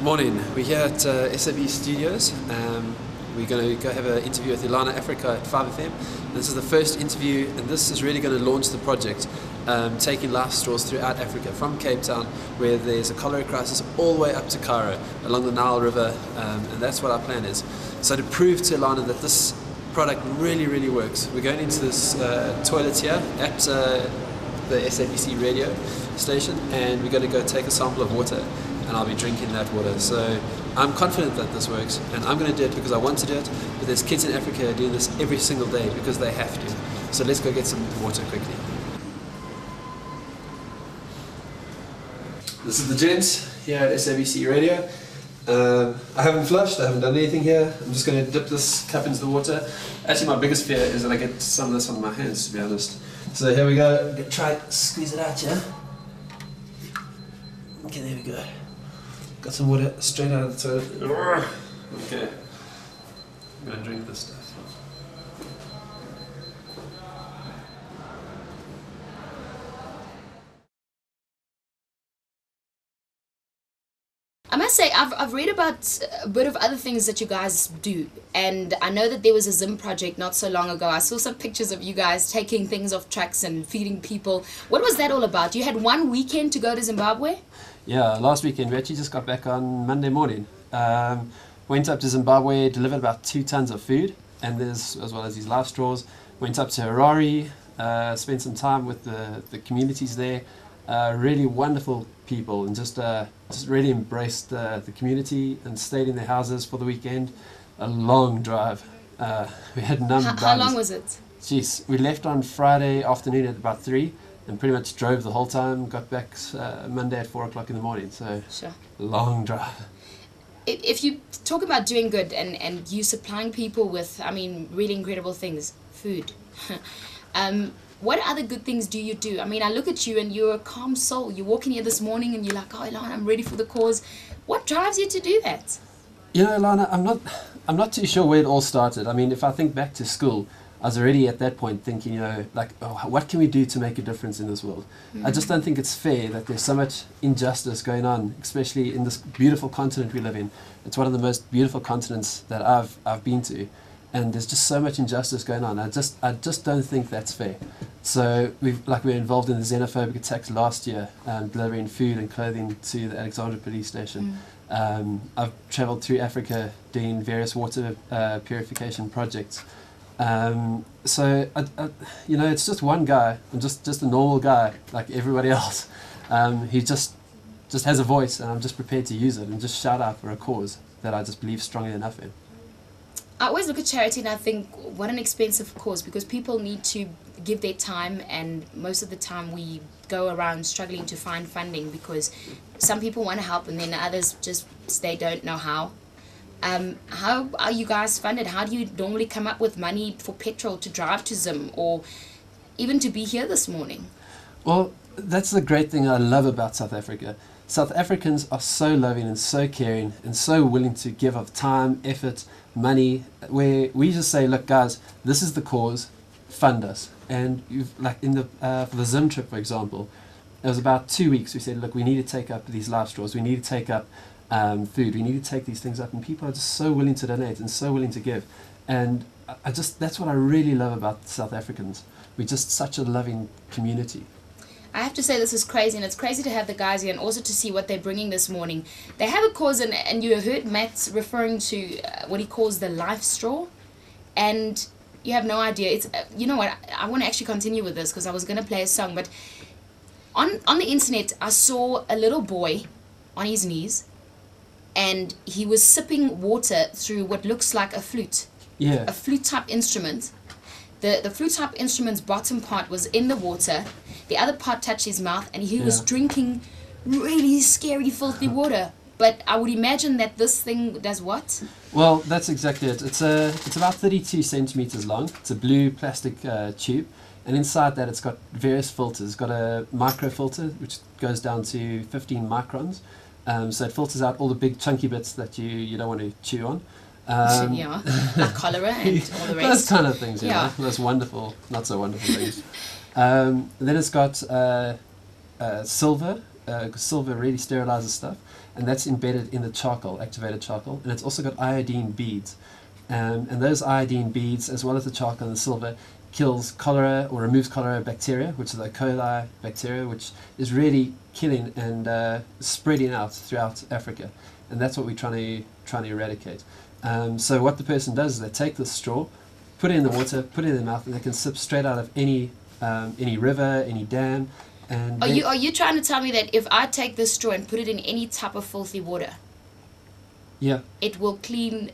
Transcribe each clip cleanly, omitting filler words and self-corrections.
Morning. We're here at SABC Studios. We're going to go have an interview with Elana Afrika at 5Fm. This is the first interview, and this is really going to launch the project, taking Lifestraws throughout Africa, from Cape Town, where there's a cholera crisis, all the way up to Cairo, along the Nile River, and that's what our plan is. So to prove to Elana that this product really works, we're going into this toilet here at the SABC radio station, and we're going to go take a sample of water, and I'll be drinking that water. So I'm confident that this works, and I'm going to do it because I want to do it, but there's kids in Africa who are doing this every single day because they have to. So let's go get some water quickly. This is the gents here at SABC Radio. I haven't flushed, I haven't done anything here. I'm just going to dip this cup into the water. Actually, my biggest fear is that I get some of this on my hands, to be honest. So here we go. I'm going to try to squeeze it out here. Okay, there we go. Got some water straight out of the toilet. Okay. I'm going to drink this stuff. I must say, I've read about a bit of other things that you guys do, and I know that there was a Zim project not so long ago. I saw some pictures of you guys taking things off trucks and feeding people. What was that all about? You had one weekend to go to Zimbabwe? Yeah, last weekend. We actually just got back on Monday morning. Went up to Zimbabwe, delivered about 2 tons of food, and there's, as well as these Lifestraws. Went up to Harare, spent some time with the communities there. Really wonderful people, and just really embraced the community and stayed in their houses for the weekend. A long drive. We had a number of How long was it? Jeez, we left on Friday afternoon at about 3 and pretty much drove the whole time. Got back Monday at 4 o'clock in the morning, so sure. Long drive. If you talk about doing good and you supplying people with, I mean, really incredible things, food, what other good things do you do? I mean, I look at you and you're a calm soul. You walk in here this morning and you're like, oh, Elana, I'm ready for the cause. What drives you to do that? You know, Elana, I'm not too sure where it all started. I mean, if I think back to school, I was already at that point thinking, you know, like, oh, what can we do to make a difference in this world? I just don't think it's fair that there's so much injustice going on, especially in this beautiful continent we live in. It's one of the most beautiful continents that I've been to. And there's just so much injustice going on. I just don't think that's fair. So we're involved in the xenophobic attacks last year, delivering food and clothing to the Alexandra police station. I've travelled through Africa doing various water purification projects. So you know, it's just one guy. I'm just a normal guy like everybody else. He just has a voice, and I'm just prepared to use it and just shout out for a cause that I just believe strongly enough in. I always look at charity and I think, what an expensive cause, because people need to give their time, and most of the time we go around struggling to find funding because some people want to help and then others just they don't know how. How are you guys funded? How do you normally come up with money for petrol to drive to Zim, or even to be here this morning? Well, that's the great thing I love about South Africa. South Africans are so loving and so caring and so willing to give of time, effort, money, where we just say, look guys, this is the cause, fund us. And you've, like in the for the Zim trip, for example, it was about 2 weeks. We said, look, we need to take up these Lifestraws, we need to take up food, we need to take these things up, and people are just so willing to donate and so willing to give. And that's what I really love about South Africans. We're just such a loving community. I have to say, this is crazy, and it's crazy to have the guys here and also to see what they're bringing this morning. They have a cause, and you heard Matt referring to what he calls the life straw, and you have no idea. It's you know what, I want to actually continue with this because I was going to play a song, but on the internet I saw a little boy on his knees, and he was sipping water through what looks like a flute. Yeah. A flute type instrument. The flute type instrument's bottom part was in the water, the other part touched his mouth, and he was drinking really scary, filthy water. But I would imagine that this thing does what? Well, that's exactly it. It's about 32 centimeters long. It's a blue plastic tube, and inside that it's got various filters. It's got a micro filter which goes down to 15 microns, so it filters out all the big chunky bits that you don't want to chew on. Yeah, like cholera and all the rest. Those kind of things, you know, those wonderful, not so wonderful things. Then it's got silver silver really sterilizes stuff, and that's embedded in the charcoal, activated charcoal, and it's also got iodine beads. And those iodine beads, as well as the charcoal and the silver, kills cholera or removes cholera bacteria, which is the E. coli bacteria, which is really killing and spreading out throughout Africa. And that's what we're trying to eradicate. So what the person does is they take the straw, put it in the water, put it in their mouth, and they can sip straight out of any river, any dam. And are you trying to tell me that if I take this straw and put it in any type of filthy water, yeah, it will clean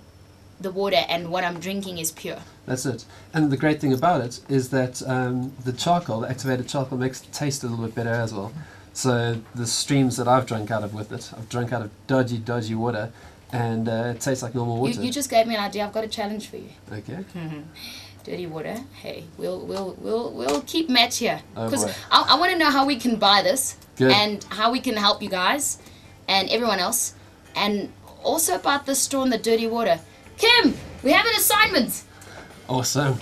the water and what I'm drinking is pure? That's it. And the great thing about it is that the charcoal, the activated charcoal, makes it taste a little bit better as well. So the streams that I've drunk out of with it, I've drunk out of dodgy water, and it tastes like normal water. You just gave me an idea. I've got a challenge for you. Okay. Dirty water. Hey, we'll keep Matt here, because boy. I want to know how we can buy this. Good. And how we can help you guys and everyone else, and also about the straw and the dirty water. Kim, we have an assignment. Awesome.